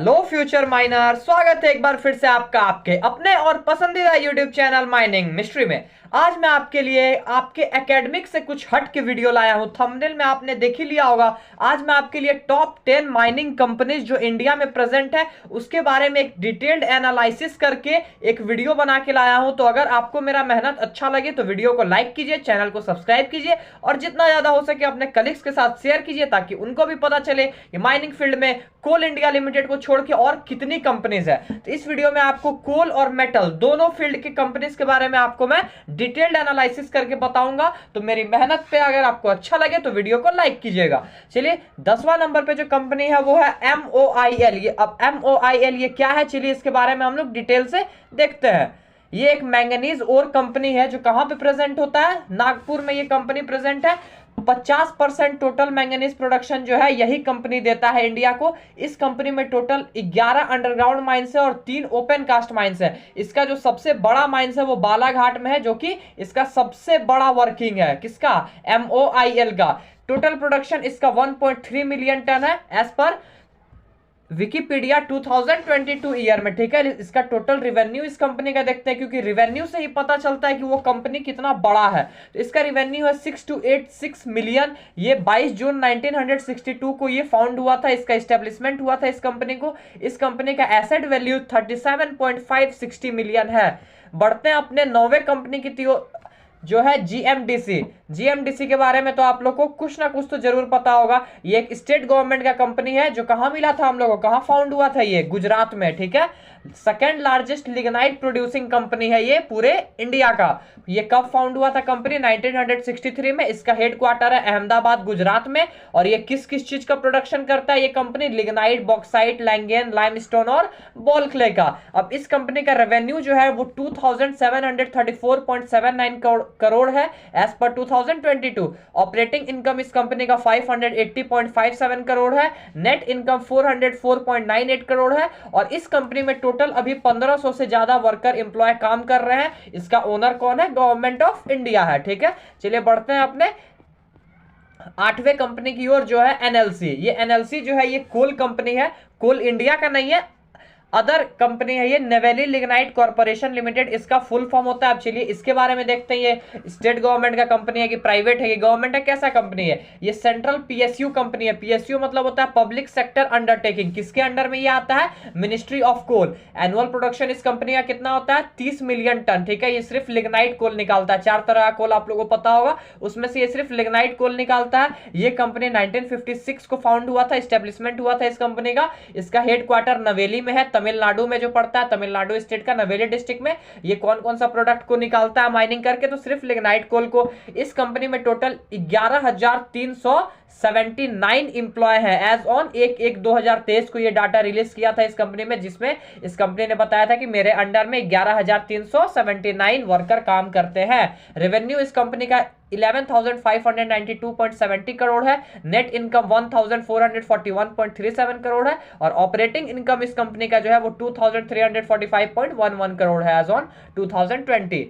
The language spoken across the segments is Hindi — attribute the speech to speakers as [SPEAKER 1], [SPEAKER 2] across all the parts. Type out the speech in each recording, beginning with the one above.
[SPEAKER 1] हेलो फ्यूचर माइनर, स्वागत है एक बार फिर से आपका आपके अपने और पसंदीदा यूट्यूब चैनल माइनिंग मिस्ट्री में। आज मैं आपके लिए आपके एकेडमिक से कुछ हट के वीडियो लाया हूं। थंबनेल में आपने देख ही लिया होगा। आज मैं आपके लिए टॉप 10 माइनिंग कंपनीज जो इंडिया में प्रेजेंट है उसके बारे में एक डिटेल्ड एनालिसिस करके एक वीडियो बना के लाया हूं। तो अगर आपको मेरा मेहनत अच्छा लगे तो वीडियो को लाइक कीजिए, चैनल को सब्सक्राइब कीजिए और जितना ज्यादा हो सके अपने कलीग्स के साथ शेयर कीजिए ताकि उनको भी पता चले कि माइनिंग फील्ड में कोल इंडिया लिमिटेड को छोड़ के और कितनी कंपनीज है। तो इस वीडियो में आपको कोल और मेटल दोनों फील्ड की कंपनीज के बारे में आपको मैं डिटेल्ड एनालिसिस करके बताऊंगा। तो मेरी मेहनत पे अगर आपको अच्छा लगे तो वीडियो को लाइक कीजिएगा। चलिए 10वां नंबर पे जो कंपनी है वो है MOIL। ये अब MOIL ये क्या है, चलिए इसके बारे में हम लोग डिटेल से देखते हैं। ये एक मैंगनीज ओर कंपनी है जो कहां पे प्रेजेंट होता है, नागपुर में ये कंपनी प्रेजेंट है। 50% टोटल मैंगनीज प्रोडक्शन जो है यही कंपनी देता है इंडिया को। इस कंपनी में टोटल 11 अंडरग्राउंड माइंस है और 3 ओपन कास्ट माइंस है। इसका जो सबसे बड़ा माइंस है वो बालाघाट में है, जो कि इसका सबसे बड़ा वर्किंग है। किसका? MOIL का। टोटल प्रोडक्शन इसका 1.3 मिलियन टन है एज पर विकिपीडिया 2022 ईयर में। ठीक है, इसका टोटल रिवेन्यू इस कंपनी का देखते हैं क्योंकि रिवेन्यू से ही पता चलता है कि वो कंपनी कितना बड़ा है। तो इसका रिवेन्यू है 6286 मिलियन। ये 22 जून 1962 को ये फाउंड हुआ था, इसका एस्टेब्लिशमेंट हुआ था इस कंपनी को। इस कंपनी का एसेट वैल्यू 37.560 मिलियन है। बढ़ते हैं अपने 9वें कंपनी की जो है GMDC के बारे में तो आप लोग को कुछ ना कुछ तो जरूर पता होगा। ये एक स्टेट गवर्नमेंट का कंपनी है जो कहां मिला था हम लोगों को, कहां फाउंड हुआ था, ये गुजरात में। ठीक है, second largest lignite producing company है ये पूरे इंडिया का। ये कब फाउंड हुआ था कंपनी? 1963 में। इसका हेडक्वार्टर है अहमदाबाद गुजरात में। और ये किस किस चीज का प्रोडक्शन करता है ये कंपनी? लिग्नाइट, बॉक्साइट, लैंगेन, लाइमस्टोन और बॉल क्ले का। अब इस कंपनी का रेवेन्यू जो है वो 2734.79 करोड़ है एज पर 2022। ऑपरेटिंग इनकम इस कंपनी का 580.57 करोड़ है। नेट इनकम 404.98 करोड़ है। और इस कंपनी में टोटल अभी 1500 से ज्यादा वर्कर एम्प्लॉय काम कर रहे हैं। इसका ओनर कौन है? गवर्नमेंट ऑफ इंडिया है। ठीक है, चलिए बढ़ते हैं अपने 8वें कंपनी की ओर जो है NLC। ये NLC जो है ये कोल कंपनी है, कोल इंडिया का नहीं है, अदर कंपनी है ये, नेवेली लिग्नाइट कॉर्पोरेशन लिमिटेड इसका फुल फॉर्म होता है। अब चलिए इसके बारे में देखते हैं। ये स्टेट गवर्नमेंट का कंपनी है कि प्राइवेट है? ये गवर्नमेंट है। कैसा कंपनी है? ये सेंट्रल PSU कंपनी है। PSU मतलब होता है पब्लिक सेक्टर अंडरटेकिंग। किसके अंडर में ये आता है? Ministry of coal. Annual production इस कंपनी का कितना होता है? 30 मिलियन टन। ठीक है, ये सिर्फ लिग्नाइट कोल निकालता है। 4 तरह का कोल आप लोगों को पता होगा, उसमें से ये सिर्फ लिग्नाइट कोल निकालता है। ये कंपनी 1956 को फाउंड हुआ था, स्टेब्लिशमेंट हुआ था इस कंपनी का। इसका हेडक्वार्टर नवेली में है, तमिलनाडु में जो पड़ता है, तमिलनाडु स्टेट का नवेली डिस्ट्रिक्ट में। ये कौन कौन सा प्रोडक्ट को निकालता है माइनिंग करके? तो सिर्फ लिग्नाइट कोल को। इस कंपनी में टोटल 11,379 इंप्लॉय है एज ऑन 1/1/2023 को ये डाटा रिलीज किया था इस कंपनी में, जिसमें इस कंपनी ने बताया था कि मेरे अंडर में 11,379 वर्कर काम करते हैं। रेवेन्यू इस कंपनी का 11,592.70 करोड़ है। नेट इनकम 1,441.37 करोड़ है। और ऑपरेटिंग इनकम इस कंपनी का जो है वो 2,345.11 करोड़ है एज ऑन 2020।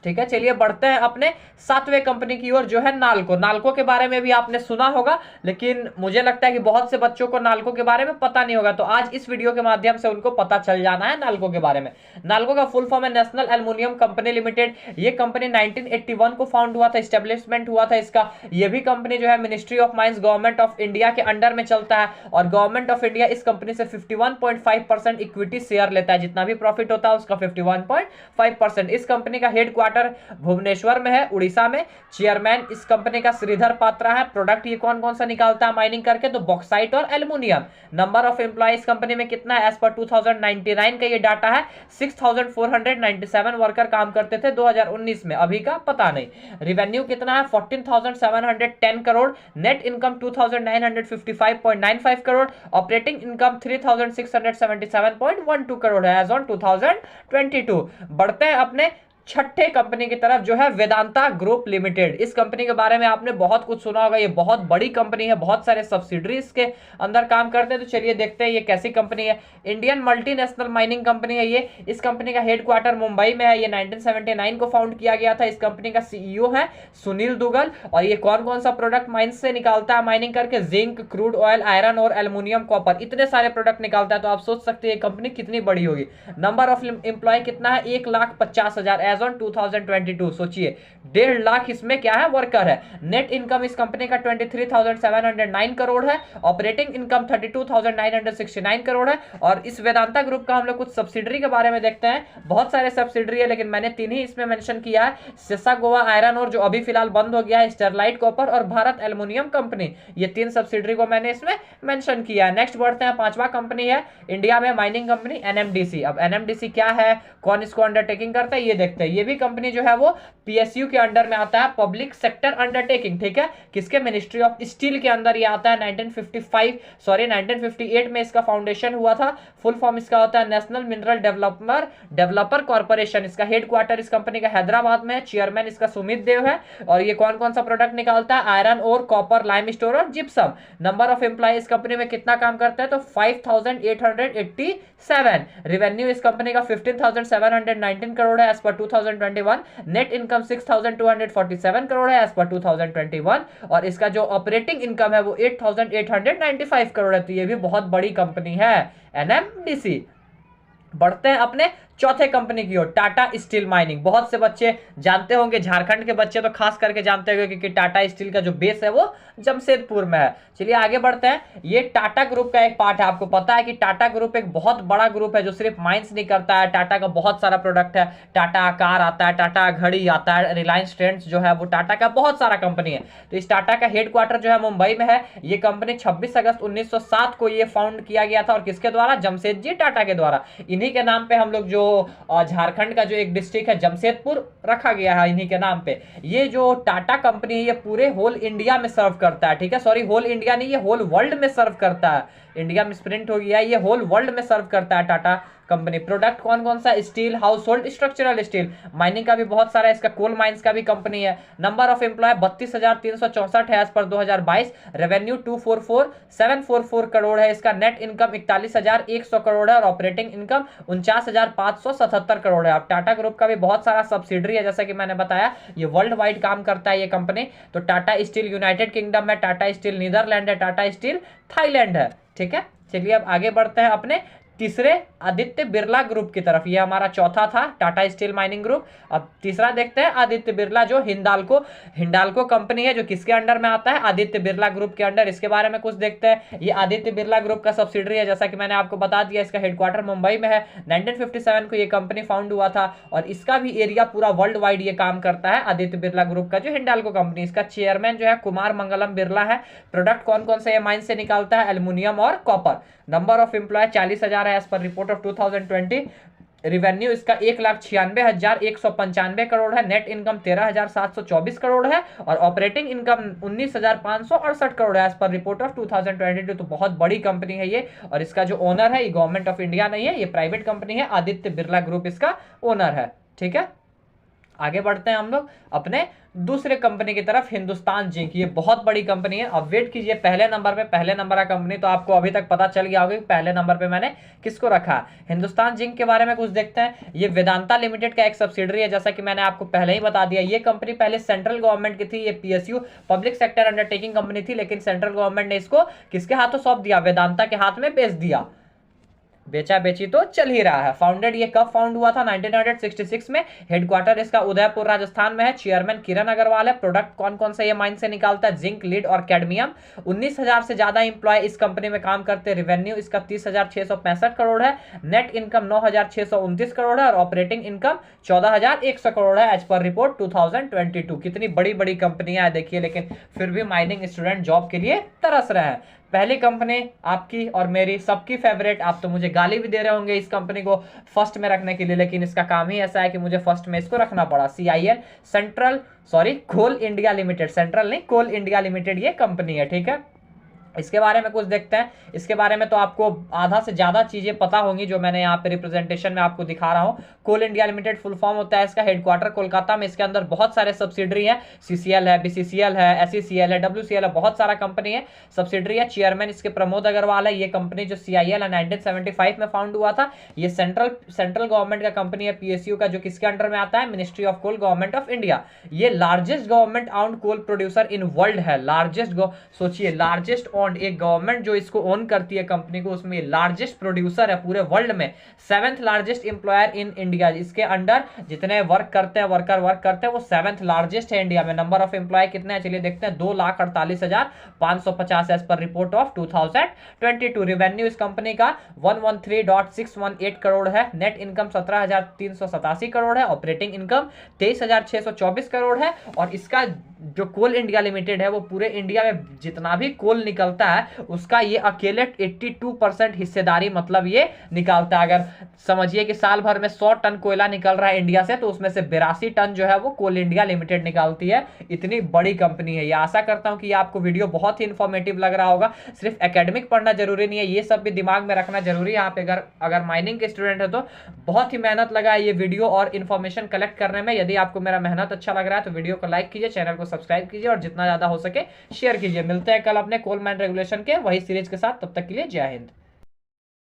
[SPEAKER 1] ठीक है, चलिए बढ़ते हैं अपने 7वें कंपनी की ओर जो है नाल्को। नाल्को के बारे में भी आपने सुना होगा, लेकिन मुझे लगता है कि बहुत से बच्चों को नाल्को के बारे में पता नहीं होगा। तो आज इस वीडियो के माध्यम से उनको पता चल जाना है नाल्को के बारे में। नाल्को का फुल फॉर्म है नेशनल एल्युमिनियम कंपनी लिमिटेड। ये कंपनी 1981 को फाउंड हुआ था, स्टेब्लिशमेंट हुआ था इसका। ये भी कंपनी जो है ministry of mines government of India के अंडर में चलता है। और गवर्नमेंट ऑफ इंडिया इस कंपनी से 51.5% इक्विटी शेयर लेता है। जितना भी प्रॉफिट होता है उसका 51.5%। इस कंपनी का हेडक्वार्टर भुवनेश्वर में है, उड़ीसा में। चेयरमैन इस कंपनी का श्रीधर पात्रा है। प्रोडक्ट ये कौन कौन सा निकालता है माइनिंग करके? तो बॉक्साइट और एल्युमिनियम। नंबर ऑफ एम्प्लॉय इस कंपनी में कितना है? एज पर 2099 का ये डाटा है 6497 वर्कर काम करते थे 2019 में, अभी का पता नहीं। रिवेन्यू कितना है? 14,710 crore. Net income 2,955.95 crore. Operating income 3,677.12 crore है एज ऑन 2022। बढ़ते हैं अपने छठे कंपनी की तरफ जो है वेदांता ग्रुप लिमिटेड। इस कंपनी के बारे में आपने बहुत कुछ सुना होगा, ये बहुत बड़ी कंपनी है, बहुत सारे सब्सिडरीज के अंदर काम करते हैं। तो चलिए देखते हैं ये कैसी कंपनी है। इंडियन मल्टीनेशनल माइनिंग कंपनी है ये। इस कंपनी का हेडक्वार्टर मुंबई में है। ये 1979 को फाउंड किया गया था। इस कंपनी का सीईओ है सुनील दुग्गल। और ये कौन कौन सा प्रोडक्ट माइंस से निकालता है माइनिंग करके? जिंक, क्रूड ऑयल, आयरन और एल्युमिनियम, कॉपर, इतने सारे प्रोडक्ट निकालता है। तो आप सोच सकते हैं ये कंपनी कितनी बड़ी होगी। नंबर ऑफ एम्प्लॉय कितना है? 1,50,000 एज ऑन 2022। सोचिए 1.5 लाख इसमें क्या है? वर्कर है। नेट इनकम इस कंपनी का 23,709 करोड़ है। ऑपरेटिंग इनकम 32,969 करोड़ है। और इस वेदांता ग्रुप का हम लोग कुछ सब्सिडरी के बारे में देखते हैं। बहुत सारे सब्सिडरी है लेकिन मैंने 3 ही इसमें मेंशन किया है। सेसा गोवा आयरन और जो अभी फिलहाल बंद हो गया है, स्टरलाइट कॉपर और भारत एल्युमिनियम कंपनी, ये 3 सब्सिडरी को मैंने इसमें मेंशन किया है। नेक्स्ट बढ़ते हैं, 5वां कंपनी है इंडिया में माइनिंग कंपनी एनएमडीसी। अब एनएमडीसी क्या है, कौन इसको अंडरटेकिंग करता है, ये देखते हैं। ये भी कंपनी जो है वो पीएसयू के अंडर में आता है, पब्लिक सेक्टर अंडरटेकिंग। ठीक है, किसके? मिनिस्ट्री ऑफ स्टील के अंदर ये आता है। 1958 में इसका फाउंडेशन हुआ था। फुल फॉर्म इसका होता है नेशनल मिनरल डेवलपर कॉर्पोरेशन। इसका हेडक्वार्टर इस कंपनी का हैदराबाद में है। चेयरमैन इसका सुमित देव है। और ये कौन कौन सा प्रोडक्ट निकालता है? आयरन और कॉपर, लाइम स्टोन और जिप्सम। नंबर ऑफ एम्प्लॉय इस कंपनी में कितना काम करता है? तो 5,887। रेवेन्यू इस कंपनी का 15,719 करोड़ है as per 2021। Net income 6,247 crore है एज पर 2021। और इसका जो ऑपरेटिंग इनकम है वो 8,895 करोड़ है। तो ये भी बहुत बड़ी कंपनी है एनएमडीसी। बढ़ते हैं अपने चौथे कंपनी की ओर, टाटा स्टील माइनिंग। बहुत से बच्चे जानते होंगे, झारखंड के बच्चे तो खास करके जानते होंगे क्योंकि टाटा स्टील का जो बेस है वो जमशेदपुर में है। चलिए आगे बढ़ते हैं। ये टाटा ग्रुप का एक पार्ट है। आपको पता है कि टाटा ग्रुप एक बहुत बड़ा ग्रुप है जो सिर्फ माइंस नहीं करता है। टाटा का बहुत सारा प्रोडक्ट है। टाटा कार आता है, टाटा घड़ी आता है, रिलायंस ट्रेंड्स जो है वो टाटा का बहुत सारा कंपनी है। तो इस टाटा का हेडक्वार्टर जो है मुंबई में है। ये कंपनी 26 अगस्त 1907 को ये फाउंड किया गया था। और किसके द्वारा? जमशेदजी टाटा के द्वारा। इन्हीं के नाम पे हम लोग जो झारखंड का जो एक डिस्ट्रिक्ट है जमशेदपुर रखा गया है इन्हीं के नाम पे। ये जो टाटा कंपनी है ये पूरे होल इंडिया में सर्व करता है। ठीक है, सॉरी होल इंडिया नहीं, ये होल वर्ल्ड में सर्व करता है। इंडिया में स्प्रिंट हो गया है, ये होल वर्ल्ड में सर्व करता है टाटा कंपनी। प्रोडक्ट कौन कौन सा? Steel, house hold, structural steel, mining का भी बहुत सारा, इसका कोल माइंस का भी कंपनी है। नंबर ऑफ एम्प्लॉय 32,364 है एज पर 2022। रेवेन्यू 244,744 करोड़ है। इसका नेट इनकम 41,100 करोड़ है और ऑपरेटिंग इनकम 49,577 करोड़ है। अब टाटा ग्रुप का भी बहुत सारा सब्सिडरी है, जैसा कि मैंने बताया ये वर्ल्ड वाइड काम करता है ये कंपनी। तो टाटा स्टील यूनाइटेड किंगडम है, टाटा स्टील नीदरलैंड है, टाटा स्टील थाईलैंड है। ठीक है, चलिए अब आगे बढ़ते हैं अपने तीसरे आदित्य बिरला ग्रुप की तरफ। ये हमारा चौथा था टाटा स्टील माइनिंग ग्रुप। अब तीसरा देखते हैं आदित्य बिरला जो हिंडाल्को कंपनी है जो किसके अंडर में आता है? आदित्य बिरला ग्रुप के अंडर। इसके बारे में कुछ देखते हैं। ये आदित्य बिरला ग्रुप का सब्सिडरी है, जैसा कि मैंने आपको बता दिया। इसका हेडक्वार्टर मुंबई में है। 1957 को ये कंपनी फाउंड हुआ था और इसका भी एरिया पूरा वर्ल्ड वाइड ये काम करता है। आदित्य बिरला ग्रुप का जो हिंडाल्को कंपनी, इसका चेयरमैन जो है कुमार मंगलम बिरला है। प्रोडक्ट कौन कौन से ये माइन से निकालता है? एल्युमिनियम और कॉपर। नंबर ऑफ एम्प्लॉय 40,000 है एज पर रिपोर्ट ऑफ 2020। रिवेन्यू इसका 1,96,195 करोड़ है। नेट इनकम 13,724 करोड़ है और ऑपरेटिंग इनकम 19,568 करोड़ है एज पर रिपोर्ट ऑफ 2022। तो बहुत बड़ी कंपनी है ये। और इसका जो ओनर है ये गवर्नमेंट ऑफ इंडिया नहीं है, ये प्राइवेट कंपनी है। आदित्य बिरला ग्रुप इसका ओनर है। ठीक है, आगे बढ़ते हैं हम लोग अपने दूसरे कंपनी की तरफ, हिंदुस्तान जिंक। ये बहुत बड़ी कंपनी है। अब वेट कीजिए, पहले नंबर का कंपनी तो आपको अभी तक पता चल गया होगा कि पहले नंबर पे मैंने किसको रखा। हिंदुस्तान जिंक के बारे में कुछ देखते हैं। ये वेदांता लिमिटेड का एक सब्सिडरी है, जैसा कि मैंने आपको पहले ही बता दिया। ये कंपनी पहले सेंट्रल गवर्नमेंट की थी। ये PSU public sector undertaking company थी, लेकिन सेंट्रल गवर्नमेंट ने इसको किसके हाथों सौंप दिया? वेदांता के हाथ में बेच दिया। बेचा बेची तो चल ही रहा है। फाउंडेड ये कब फाउंड हुआ था? 1966 में। हेडक्वार्टर इसका उदयपुर राजस्थान में है। चेयरमैन किरण अग्रवाल है। प्रोडक्ट कौन कौन से ये माइन से निकालता है? जिंक, लीड और कैडमियम। 19,000 से ज्यादा इंप्लॉय इस कंपनी में काम करते हैं। रेवेन्यू इसका 30,665 करोड़ है। नेट इनकम 9,629 करोड़ है और ऑपरेटिंग इनकम 14,100 करोड़ है एज पर रिपोर्ट 2022। कितनी बड़ी बड़ी कंपनियां हैं देखिए, लेकिन फिर भी माइनिंग स्टूडेंट जॉब के लिए तरस रहे हैं। पहली कंपनी आपकी और मेरी सबकी फेवरेट। आप तो मुझे गाली भी दे रहे होंगे इस कंपनी को फर्स्ट में रखने के लिए, लेकिन इसका काम ही ऐसा है कि मुझे फर्स्ट में इसको रखना पड़ा। कोल इंडिया लिमिटेड, सेंट्रल नहीं, कोल इंडिया लिमिटेड ये कंपनी है। ठीक है, इसके बारे में कुछ देखते हैं। इसके बारे में तो आपको आधा से ज्यादा चीजें पता होंगी जो मैंने यहाँ पे रिप्रेजेंटेशन में आपको दिखा रहा हूँ। कोल इंडिया लिमिटेड फुल फॉर्म होता है इसका, हेडक्वार्टर कोलकाता में। इसके अंदर बहुत सारे सब्सिडरी है, सीसीएल है, बीसीसीएल है, एसईसीएल है, डब्ल्यूसीएल है, बहुत सारा कंपनी है, सब्सिडरी है। चेयरमैन इसके प्रमोद अग्रवाल है। ये कंपनी जो सीआईएल है 1975 में फाउंड हुआ था। ये सेंट्रल गवर्नमेंट का कंपनी है, पीएसयू का, जो किसके अंडर में आता है, ministry of coal, government of India. ये largest government owned coal producer in world है। लार्जेस्ट, सोचिए, लार्जेस्ट ओन्ड, एक गवर्नमेंट जो इसको ओन करती है कंपनी को, उसमें लार्जेस्ट प्रोड्यूसर है पूरे वर्ल्ड में। 7th largest employer in India, इसके अंडर जितने वर्क करते हैं, वर्क करते हैं, वो 7th लार्जेस्ट है इंडिया में। नंबर ऑफ एम्प्लॉय कितने हैं चलिए देखते हैं, 2,48,550 एज पर रिपोर्ट ऑफ 2022। रेवेन्यू इस कंपनी का 113.618 करोड़ है। नेट इनकम 17,387 करोड़ है। ऑपरेटिंग इनकम 23,624 करोड़ है। और इसका जो कोल इंडिया लिमिटेड है वो पूरे इंडिया में जितना भी कोल निकलता है उसका ये अकेले 82% हिस्सेदारी मतलब ये निकालता है। अगर समझिए कि साल भर में 100 टन कोयला निकल रहा है इंडिया से, तो उसमें से 82 टन जो है वो कोल इंडिया लिमिटेड निकालती है। इतनी बड़ी कंपनी है ये। आशा करता हूं कि ये आपको वीडियो बहुत ही इंफॉर्मेटिव लग रहा होगा। सिर्फ एकेडमिक पढ़ना जरूरी नहीं है, ये सब भी दिमाग में रखना जरूरी है। आप अगर माइनिंग के स्टूडेंट है तो बहुत ही मेहनत लगा है ये वीडियो और इन्फॉर्मेशन कलेक्ट करने में। यदि आपको मेरा मेहनत अच्छा लग रहा है तो वीडियो को लाइक कीजिए, चैनल को सब्सक्राइब कीजिए और जितना ज्यादा हो सके शेयर कीजिए। मिलते हैं कल अपने कोल माइन रेगुलेशन के वही सीरीज के साथ, तब तक के लिए जय हिंद।